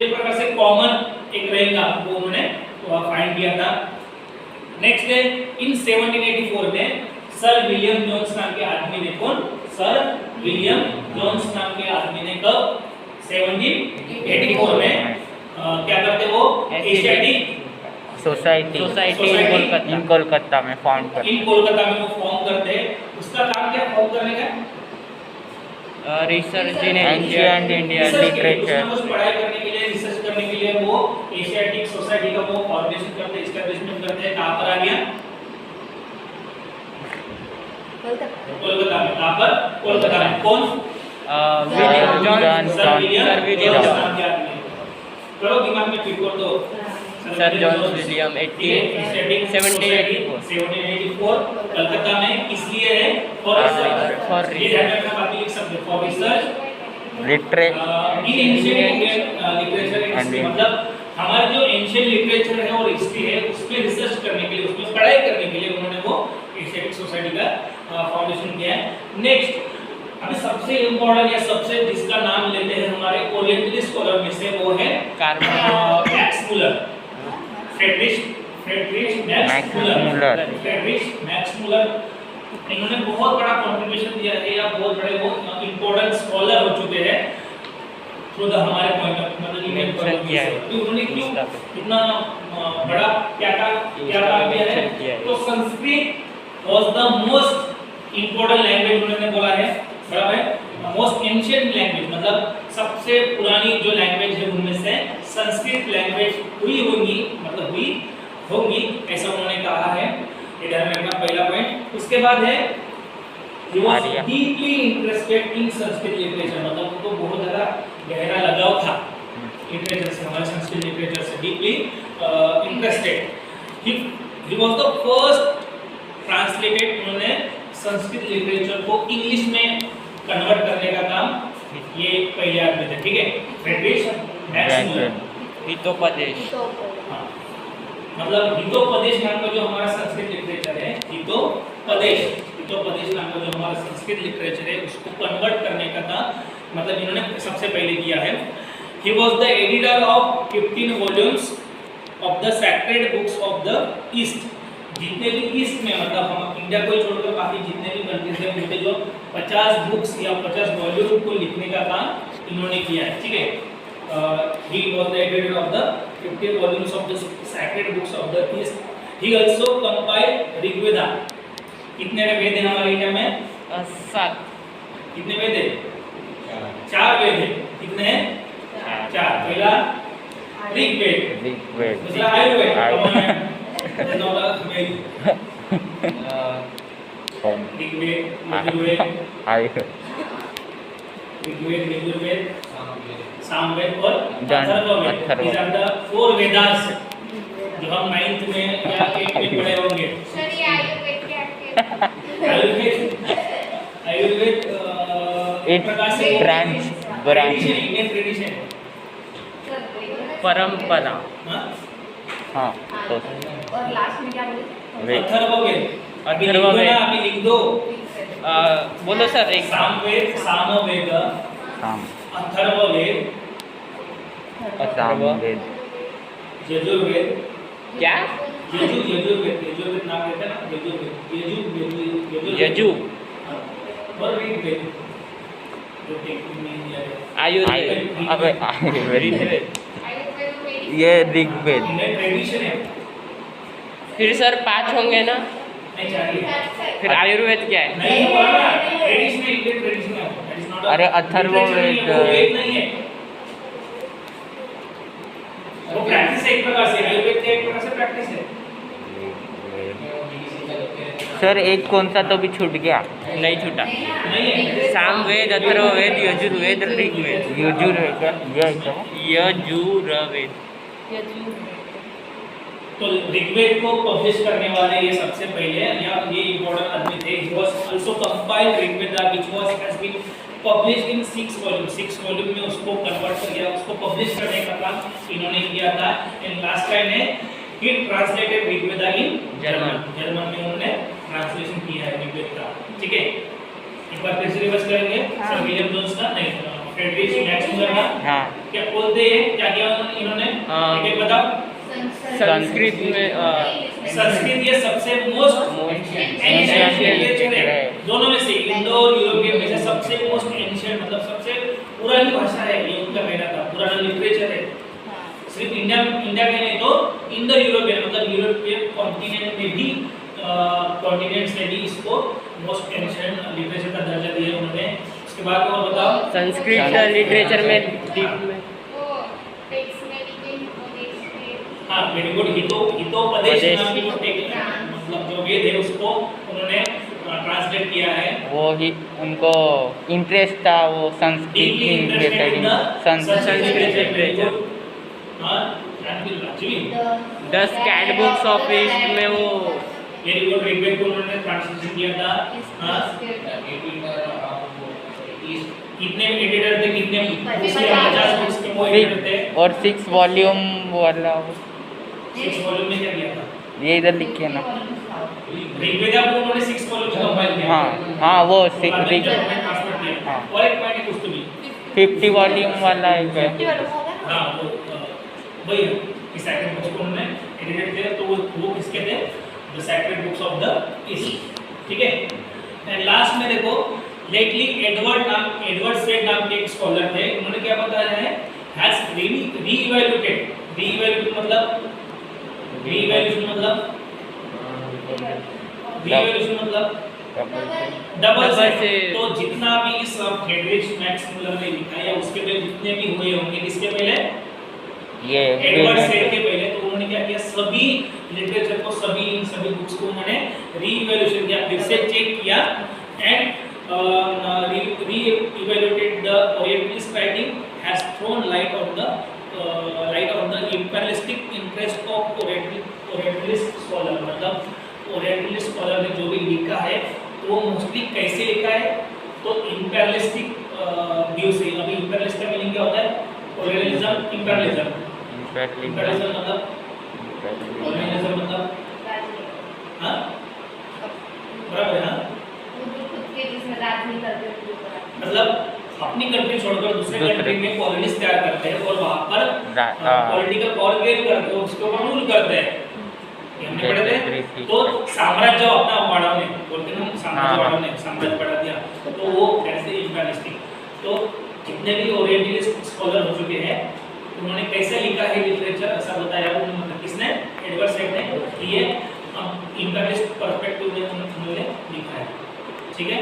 इस प्रकार से कॉमन एक रहेगा वो उन्होंने फाइंड किया था। नेक्स्ट है इन 1784 में सर विलियम जोन्स नाम के आदमी ने कौन सर विलियम जोन्स नाम के आदमी ने कब 1784 में क्या करते वो एशियाटिक सोसाइटी इन कोलकाता में फाउंड करते इन कोलकाता में वो फॉर्म करते हैं। उसका काम क्या फॉर्म करने का रिसर्च इन एंशिएंट इंडियन लिटरेचर। कुछ पढ़ाई करने के लिए रिसर्च करने के लिए वो एशियाटिक सोसाइटी का वो फॉर्मेशन करते हैं एस्टैब्लिशमेंट करते हैं। कहां पर आ गया कोलकाता में। कहां पर कोलकाता में। कौन William Jones sir William Jones. करो दिमाग में फिट कर दो सर जॉन विलियम 1784 कलकत्ता में इसलिए है फॉर रिसर्च लिख सकते for research literature in ancient Indian literature मतलब हमारा जो एंशिएंट लिटरेचर है और हिस्ट्री है उस पे रिसर्च करने के लिए उसमें पढ़ाई करने के लिए उन्होंने वो एशियाटिक सोसाइटी का फाउंडेशन किया है। नेक्स्ट अभी सबसे इम्पोर्टेंट या सबसे जिसका नाम लेते हैं हमारे ओरिएंटलिस्ट स्कॉलर में से वो है Max Muller Friedrich Max Muller. इन्होंने बहुत बड़ा कंट्रीब्यूशन दिया है या बहुत बड़े वो इम्पोर्टेंट स्कॉलर हो चुके हैं थ्रू द हमारे पॉइंट ऑफ मतलब इंडियन पॉइंट ऑफ व्यू। तो उन्होंने क्यों इतना बड़ा क्या काम किया है तो Sanskrit was the most important language उन्होंने बोला है बराबर है। मोस्ट एंशिएंट लैंग्वेज मतलब सबसे पुरानी जो लैंग्वेज है उनमें से संस्कृत लैंग्वेज हुई होगी मतलब हुई होगी ऐसा उन्होंने कहा है। इधर में अपना पहला पॉइंट। उसके बाद है he was deeply interested in Sanskrit literature मतलब उनको बहुत ज़्यादा गहरा लगाव था लिटरेचर से हमारे संस्कृत लिटरेचर से deeply interested. he was the first translated उन्होंने संस्कृत लिटरेचर को इंग्लिश में कन्वर्ट करने का काम ये पहले आदमी थे। ठीक है फ्रेडरिक मैक्स मुलर हितोपदेश मतलब हितोपदेश नाम का जो हमारा संस्कृत लिटरेचर है हितोपदेश नाम का जो हमारा संस्कृत लिटरेचर है उसको कन्वर्ट करने का काम मतलब इन्होंने सबसे पहले किया है। He was the editor of 15 volumes of the sacred books of the east. जितने भी ईस्ट में मतलब हम इंडिया को छोड़कर बाकी जितने भी कंट्रीज हैं उनके जो 50 बुक्स या 50 वॉल्यूम को लिखने का काम इन्होंने किया है। ठीक है he was the editor of the 15 volumes of the sacred books of the east. He also compiled Rigveda. कितने वेद हैं हमारे इंडिया में 7। कितने वेद हैं 4 वेद हैं। कितने हैं 4। पहला ऋग्वेद दूसरा आयुर्वेद ऋग्वेद यजुर्वेद सामवेद और Atharvaveda. These are the 4 Vedas जो हम 9th में या 8th में पढ़े होंगे। आयुर्वेद एक प्रकार से ब्रांच इंडियन ट्रेडिशन परंपरा। हाँ तो और लास्ट में क्या बोले अथर्ववेद अभी लिख दो बोलो सर एक सामवेद सामवेद अथर्ववेद सामवेद यजुर्वेद क्या यजुर्वेद नाम लेते हैं ना यजु और ऋग्वेद जो टेक्निक में आयुर्वेद अबे आयुर्वेद ये ऋग्वेद ट्रेडिशन है। फिर सर 5 होंगे ना नहीं चाहिए फिर आयुर्वेद क्या है नहीं बोला ट्रेडिशन इंडियन ट्रेडिशन है दैट इज नॉट अरे अथर्ववेद नहीं है वो प्रैक्टिस है एक प्रकार से आयुर्वेद का एक प्रकार से प्रैक्टिस है। सर एक कौन सा तो भी छूट गया नहीं छूटा नहीं है सामवेद अथर्ववेद यजुर्वेद ऋग्वेद यजुर्वेद तो ऋग्वेद को पब्लिश करने वाले ये सबसे पहले या ये इम्पोर्टेंट आदमी थे। He was also compiled Rigveda which was has been published in 6 volume में उसको कन्वर्ट कर दिया उसको पब्लिश करने का काम इन्होंने किया था। एंड लास्ट टाइम है ही ट्रांसलेटेड ऋग्वेदा इन जर्मन में उन्होंने ट्रांसलेशन किया है ऋग्वेद का। ठीक है एक बार फिर से रिवाइज करेंगे सर विलियम जोन्स का नहीं फ्रेडरिक मैक्स मुलर का हाँ क्या बोलते हैं, क्या किया इन्होंने, एक बताओ। संस्कृत में संस्कृत ये सबसे मोस्ट एंशिएंट लिटरेचर है, दोनों में से इंडो और यूरोपियन में से सबसे मोस्ट एंशिएंट मतलब सबसे पुरानी भाषा है, ये उनका कहना था, पुराना लिटरेचर है। सिर्फ इंडिया का नहीं तो इंडो यूरोपियन मतलब यूरोपियन कॉन्टिनेंट में भी कॉन्टिनेंट्स ने भी इसको मोस्ट एंशिएंट लिटरेचर का दर्जा दिया उन्होंने। उसके बाद और बताओ संस्कृत लिटरेचर में डीप में हाँ वेरी गुड, हितोपदेश नाम की जो मतलब जो वेद है उसको उन्होंने ट्रांसलेट किया है। वो ही उनको इंटरेस्ट था वो संस्कृत रिलेटेड संस्कृत हाँ एक्चुअली 10 कैट बुक्स ऑफ ईस्ट में वो वेरी गुड, ऋग्वेद को उन्होंने ट्रांसलेशन किया था। हाँ कितने एडिटर थे, कितने 50 बुक्स के वो एडिटर थे और 6 वॉल्यूम वाला 6 वॉल्यूम में क्या किया था, ये इधर लिखे ना। ऋग्वेद को उन्होंने 6 वॉल्यूम में कंपाइल किया। हाँ वो ट्रांसलेट किया। हाँ। और एक पॉइंट कुछ तो भी 50 वॉल्यूम वाला एक है। हाँ वो वही है कि सैक्रेड बुक्स को उन्होंने एडिटेड किया, तो वो किसके थे, the sacred books of the east, ठीक है। एंड लास्ट में देखो लेटली एडवर्ड सेड नाम के एक स्कॉलर थे, उन्होंने क्या बताया है, हैज रीइवैल्यूएटेड डबल से, तो जितना भी सब फ्रेडरिक मैक्स मुलर ने लिखा है या उसके पहले जितने भी हुए होंगे, किसके पहले, ये एडवर्ड सेड के पहले, तो उन्होंने क्या किया, सभी लिटरेचर को सभी बुक्स को उन्होंने रीइवैल्यूएशन किया, फिर से चेक किया and re-evaluated the Orientalist writing has thrown light on the imperialistic interest of Orientalist scholar, मतलब Orientalist scholar ने जो भी लिखा है तो वो मोस्टली कैसे लिखा है, तो imperialistic व्यू से। अभी imperialist का मीनिंग क्या होता है, colonialism, imperialism मतलब colonialism मतलब हाँ बराबर है, हाँ मतलब अपनी कंट्री छोड़कर दूसरे कंट्री में कॉलोनीज तैयार करते हैं और वहाँ पर पॉलिटिकल पावर गेन करते हैं, उसके ऊपर रूल करते हैं, हमने पढ़े थे। तो साम्राज्य अपना बढ़ाने बोलते हैं ना, साम्राज्य बढ़ा दिया, तो वो ऐसे इम्पेरियलिस्टिक। तो जितने भी ओरिएंटलिस्ट स्कॉलर हो चुके हैं उन्होंने कैसे लिखा है लिटरेचर, ऐसा बताया उन्होंने, किसने, एडवर्ड सेड ने, ये इम्पेरियलिस्ट पर्सपेक्टिव में उन्होंने लिखा है, ठीक है।